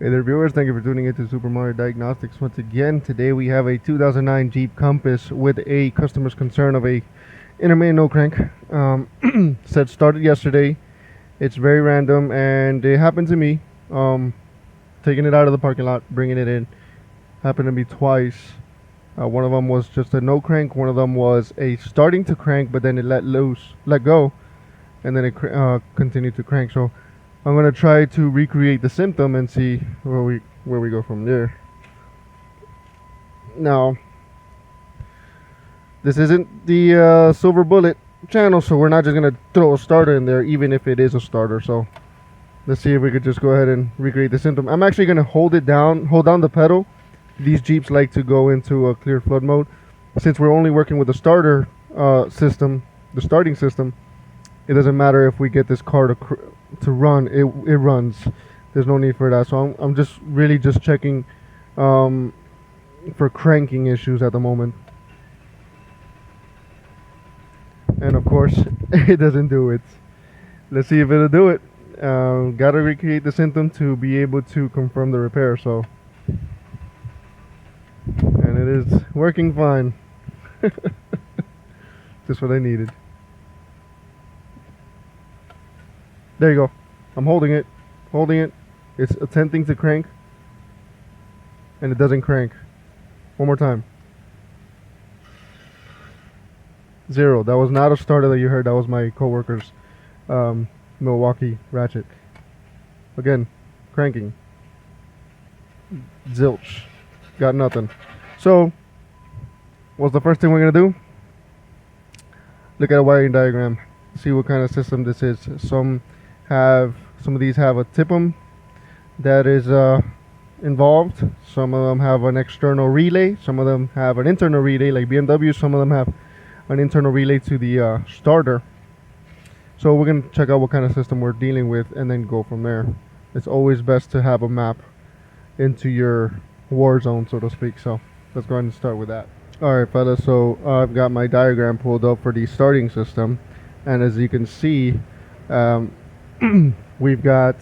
Hey there viewers, thank you for tuning into Supermariodiagnostics once again. Today we have a 2009 Jeep Compass with a customer's concern of a intermittent no crank. Said started yesterday. It's very random and it happened to me. Taking it out of the parking lot, bringing it in. Happened to me twice. One of them was just a no crank. One of them was a starting to crank, but then it let go, and then it continued to crank. So I'm gonna try to recreate the symptom and see where we go from there. Now, this isn't the silver bullet channel, so we're not just gonna throw a starter in there, even if it is a starter. So let's see if we could just go ahead and recreate the symptom. I'm actually gonna hold down the pedal. These Jeeps like to go into a clear flood mode. Since we're only working with the starter system, the starting system, it doesn't matter if we get this car to run. It runs. There's no need for that. So I'm just really just checking for cranking issues at the moment. And of course, it doesn't do it. Let's see if it'll do it. Gotta recreate the symptom to be able to confirm the repair. So, and it is working fine. Just what I needed. There you go. I'm holding it. It's attempting to crank, and it doesn't crank. One more time. 0. That was not a starter that you heard. That was my coworker's Milwaukee ratchet. Again, cranking. Zilch. Got nothing. So, what's the first thing we're gonna do? Look at a wiring diagram. See what kind of system this is. Some of these have a TIPM that is involved. Some of them have an external relay. Some of them have an internal relay, like BMW. Some of them have an internal relay to the starter. So we're gonna check out what kind of system we're dealing with and then go from there. It's always best to have a map into your war zone, so to speak. So let's go ahead and start with that. Alright fellas, so I've got my diagram pulled up for the starting system, and as you can see, we've got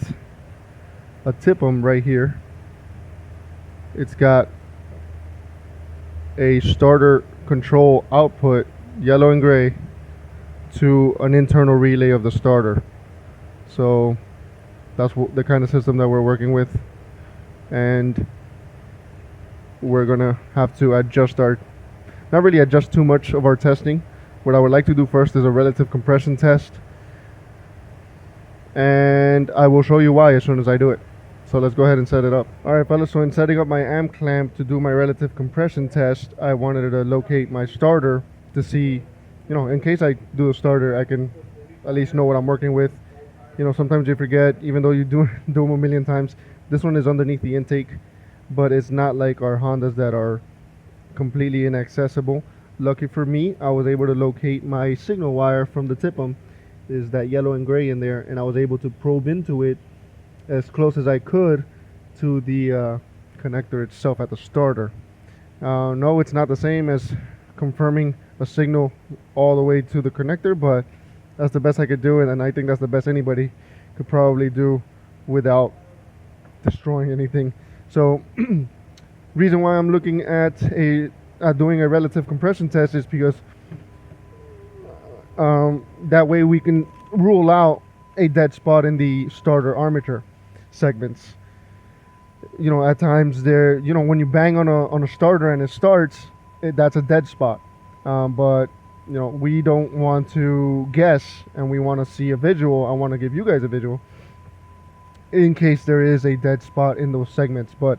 a TIPM right here. It's got a starter control output, yellow and gray, to an internal relay of the starter. So that's the kind of system that we're working with, and we're gonna have to adjust not really adjust too much of our testing. What I would like to do first is a relative compression test, and I will show you why as soon as I do it. So let's go ahead and set it up. Alright fellas, so in setting up my amp clamp to do my relative compression test, I wanted to locate my starter to see, in case I do a starter, I can at least know what I'm working with. Sometimes you forget, even though you do them a million times. This one is underneath the intake, but it's not like our Hondas that are completely inaccessible. Lucky for me, I was able to locate my signal wire from the TIPM. Is that yellow and gray in there, and I was able to probe into it as close as I could to the connector itself at the starter. No, it's not the same as confirming a signal all the way to the connector, but that's the best I could do, and I think that's the best anybody could probably do without destroying anything. So reason why I'm looking at doing a relative compression test is because that way we can rule out a dead spot in the starter armature segments. At times there, when you bang on a starter and it starts, that's a dead spot. But we don't want to guess, and we want to see a visual. I want to give you guys a visual in case there is a dead spot in those segments. But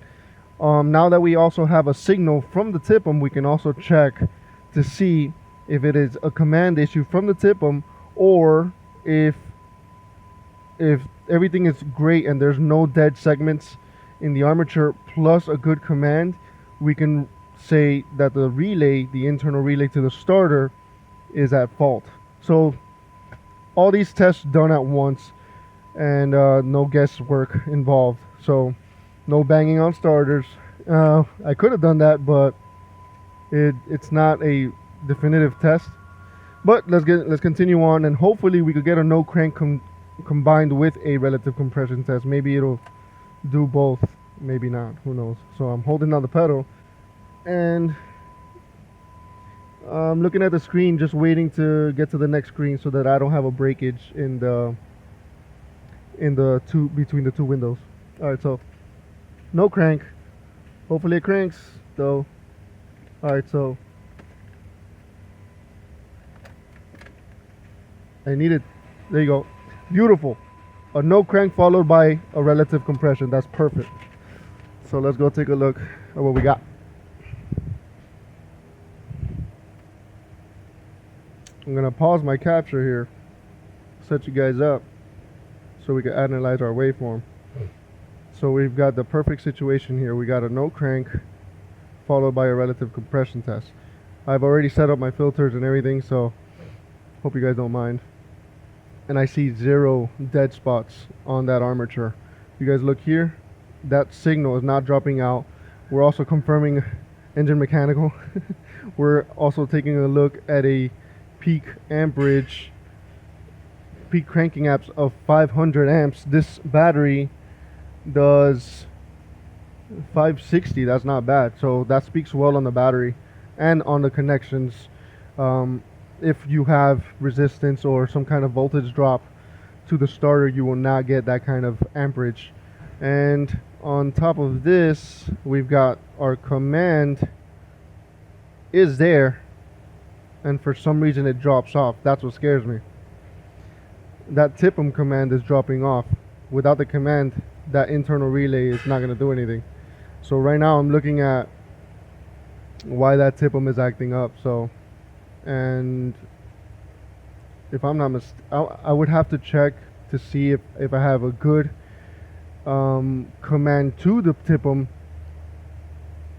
now that we also have a signal from the TIPM, we can also check to see if it is a command issue from the TIPM, or if everything is great and there's no dead segments in the armature plus a good command, we can say that the internal relay to the starter is at fault. So all these tests done at once, and no guesswork involved. So no banging on starters. I could have done that, but it's not a definitive test. But let's continue on, and hopefully we could get a no crank combined with a relative compression test. Maybe it'll do both. maybe not, who knows. So I'm holding down the pedal and I'm looking at the screen, just waiting to get to the next screen so that I don't have a breakage in the two, between the two windows. All right, so no crank. Hopefully it cranks though. All right, so I need it. There you go. Beautiful. A no crank followed by a relative compression. That's perfect. So let's go take a look at what we got. I'm gonna pause my capture here, set you guys up so we can analyze our waveform. So we've got the perfect situation here. We got a no crank followed by a relative compression test. I've already set up my filters and everything, so hope you guys don't mind. And I see 0 dead spots on that armature. You guys look here, that signal is not dropping out. We're also confirming engine mechanical. We're also taking a look at a peak amperage, peak cranking amps of 500 amps. This battery does 560. That's not bad. So that speaks well on the battery and on the connections. If you have resistance or some kind of voltage drop to the starter, you will not get that kind of amperage. And on top of this, we've got our command is there, and for some reason it drops off. That's what scares me. That TIPM command is dropping off. Without the command, that internal relay is not going to do anything. So right now I'm looking at why that TIPM is acting up. So, and if I'm not I would have to check to see if I have a good command to the TIPM,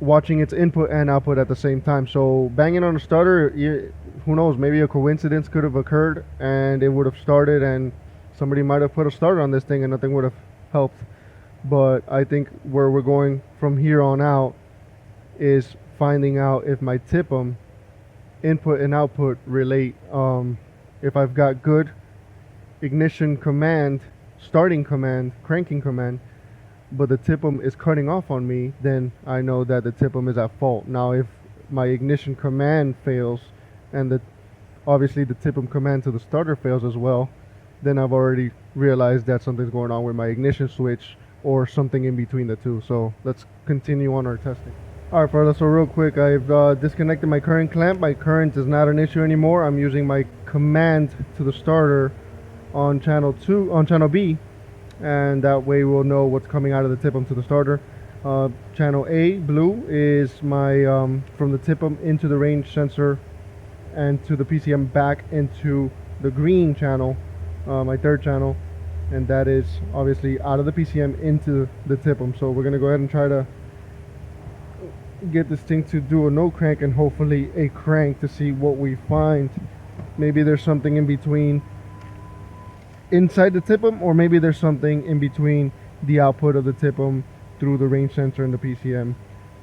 watching its input and output at the same time. So banging on the starter, who knows, maybe a coincidence could have occurred and it would have started and somebody might have put a starter on this thing and nothing would have helped. But I think where we're going from here on out is finding out if my TIPM input and output relate. If I've got good ignition command, starting command, cranking command, but the TIPM is cutting off on me, then I know that the TIPM is at fault. Now if my ignition command fails and obviously the TIPM command to the starter fails as well, then I've already realized that something's going on with my ignition switch or something in between the two. So let's continue on our testing. Alright fellas, so real quick, I've disconnected my current clamp. My current is not an issue anymore. I'm using my command to the starter on channel B, and that way we'll know what's coming out of the TIPM to the starter. Channel A, blue, is my from the TIPM into the range sensor and to the PCM back into the green channel, my third channel, and that is obviously out of the PCM into the TIPM. So we're gonna go ahead and try to get this thing to do a no crank and hopefully a crank to see what we find. Maybe there's something in between inside the TIPM, or maybe there's something in between the output of the TIPM through the range sensor and the PCM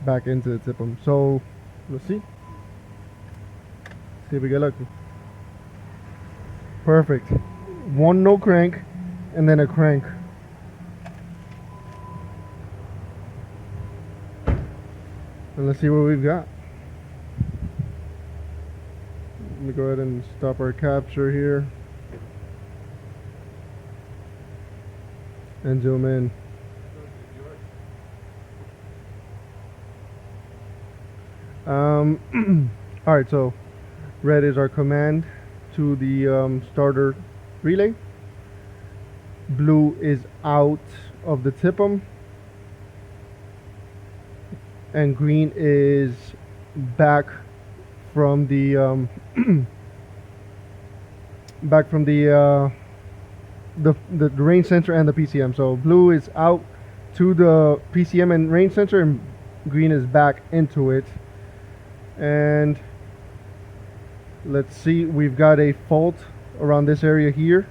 back into the TIPM. So let's see if we get lucky. Perfect. One no crank and then a crank. And let's see what we've got. Let me go ahead and stop our capture here and zoom in. Alright, so red is our command to the starter relay. Blue is out of the TIPM, and green is back from the the range sensor and the PCM. So blue is out to the PCM and range sensor, and green is back into it. And let's see, we've got a fault around this area here.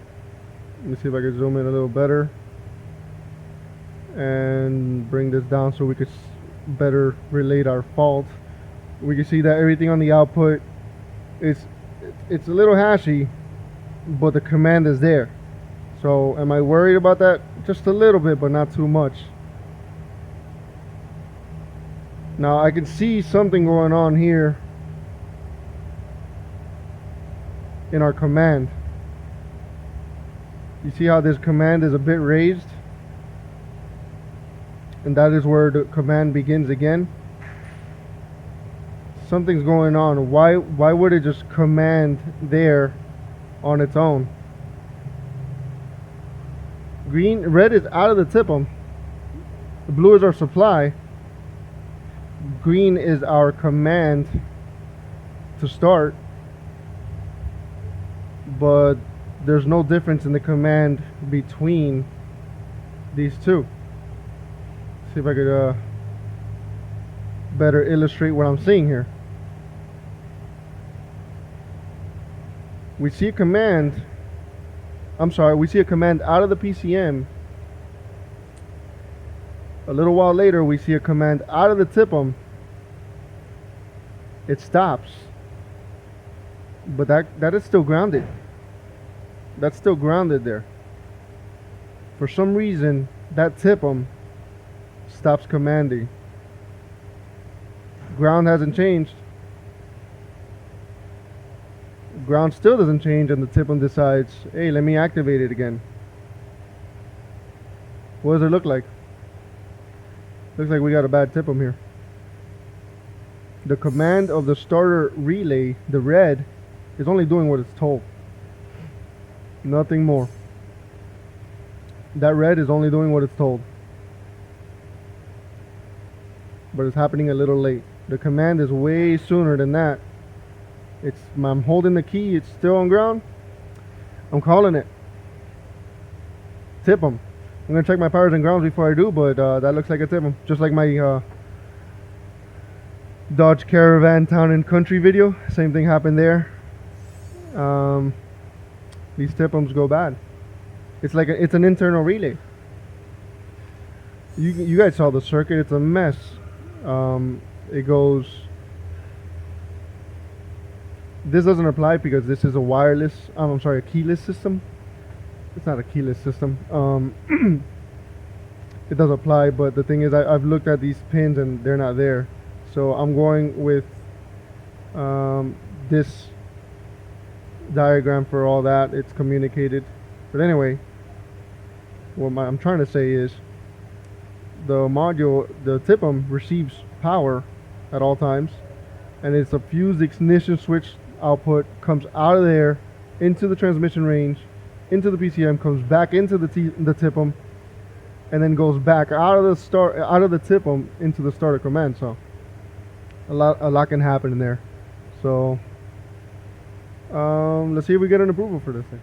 Let me see if I can zoom in a little better and bring this down so we could better relate our fault. We can see that everything on the output is it's a little hashy, but the command is there. So am I worried about that? Just a little bit, but not too much. Now I can see something going on here in our command. You see how this command is a bit raised? And that is where the command begins again. Something's going on. Why would it just command there on its own? Red is out of the TIPM. The blue is our supply. Green is our command to start. But there's no difference in the command between these two. See if I could better illustrate what I'm seeing here. We see a command out of the PCM. A little while later we see a command out of the TIPM. It stops. But that is still grounded. That's still grounded there. For some reason, that TIPM stops commanding. Ground hasn't changed. Ground still doesn't change, and the TIPM decides, hey, let me activate it again. What does it look like? Looks like we got a bad TIPM here. The command of the starter relay, the red, is only doing what it's told. Nothing more. That red is only doing what it's told. But it's happening a little late. The command is way sooner than that. I'm holding the key. It's still on ground. I'm calling it. TIPM. I'm going to check my powers and grounds before I do, but that looks like a TIPM. Just like my Dodge Caravan Town and Country video. Same thing happened there. These TIPMs go bad. It's an internal relay. You guys saw the circuit. It's a mess. It goes. This doesn't apply because this is a wireless. I'm sorry, a keyless system. It's not a keyless system. It does apply, but the thing is, I've looked at these pins and they're not there. So I'm going with this diagram for all that. It's communicated. But anyway, what I'm trying to say is the module, the TIPM, receives power at all times, and it's a fused ignition switch output comes out of there into the transmission range, into the PCM, comes back into the TIPM, and then goes back out of the TIPM into the starter command. So a lot can happen in there. So let's see if we get an approval for this thing.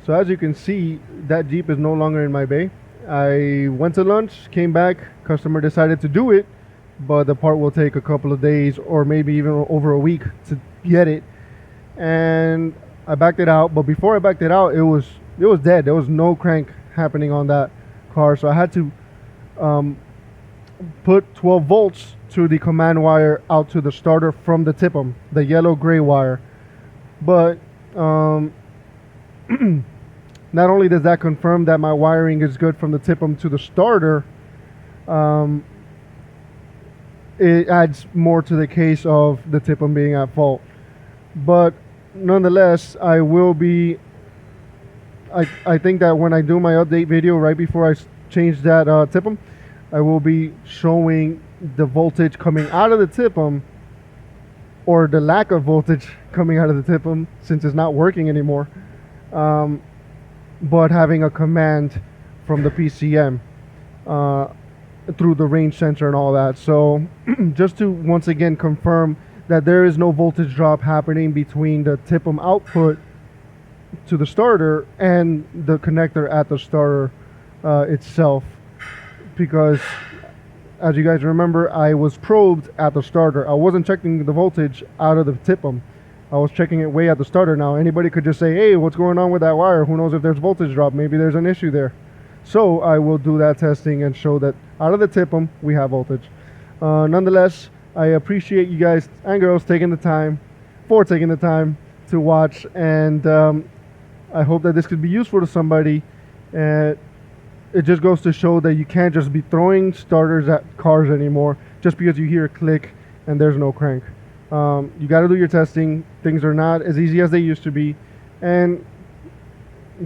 So as you can see, that Jeep is no longer in my bay. I went to lunch, came back, customer decided to do it, but the part will take a couple of days or maybe even over a week to get it. And I backed it out, but before I backed it out, it was dead. There was no crank happening on that car, so I had to put 12 volts to the command wire out to the starter from the TIPM, the yellow-gray wire. But not only does that confirm that my wiring is good from the TIPM to the starter, it adds more to the case of the TIPM being at fault. But nonetheless, I think that when I do my update video right before I change that TIPM, I will be showing the voltage coming out of the TIPM, or the lack of voltage coming out of the TIPM since it's not working anymore, but having a command from the PCM through the range sensor and all that. So just to once again confirm that there is no voltage drop happening between the TIPM output to the starter and the connector at the starter itself, because as you guys remember, I was probed at the starter. I wasn't checking the voltage out of the TIPM. I was checking it way at the starter. Now anybody could just say, hey, what's going on with that wire? Who knows if there's voltage drop? Maybe there's an issue there. So I will do that testing and show that out of the TIPM we have voltage. Nonetheless, I appreciate you guys and girls taking the time to watch, and I hope that this could be useful to somebody. If it just goes to show that you can't just be throwing starters at cars anymore just because you hear a click and there's no crank. You got to do your testing. Things are not as easy as they used to be, and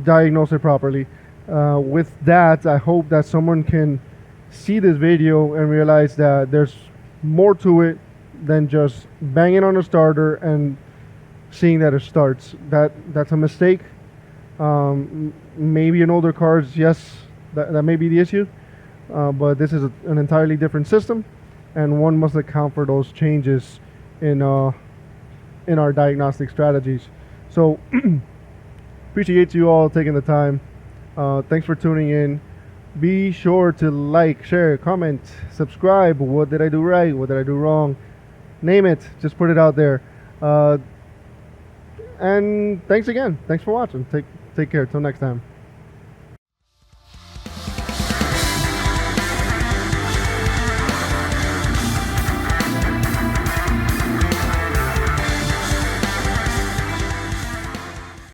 diagnose it properly. With that, I hope that someone can see this video and realize that there's more to it than just banging on a starter and seeing that it starts. That's a mistake. Maybe in older cars, yes, that may be the issue, but this is an entirely different system, and one must account for those changes in our diagnostic strategies. So appreciate you all taking the time. Thanks for tuning in. Be sure to like, share, comment, subscribe. What did I do right? What did I do wrong? Name it. Just put it out there. And thanks again. Thanks for watching. Take care. Till next time.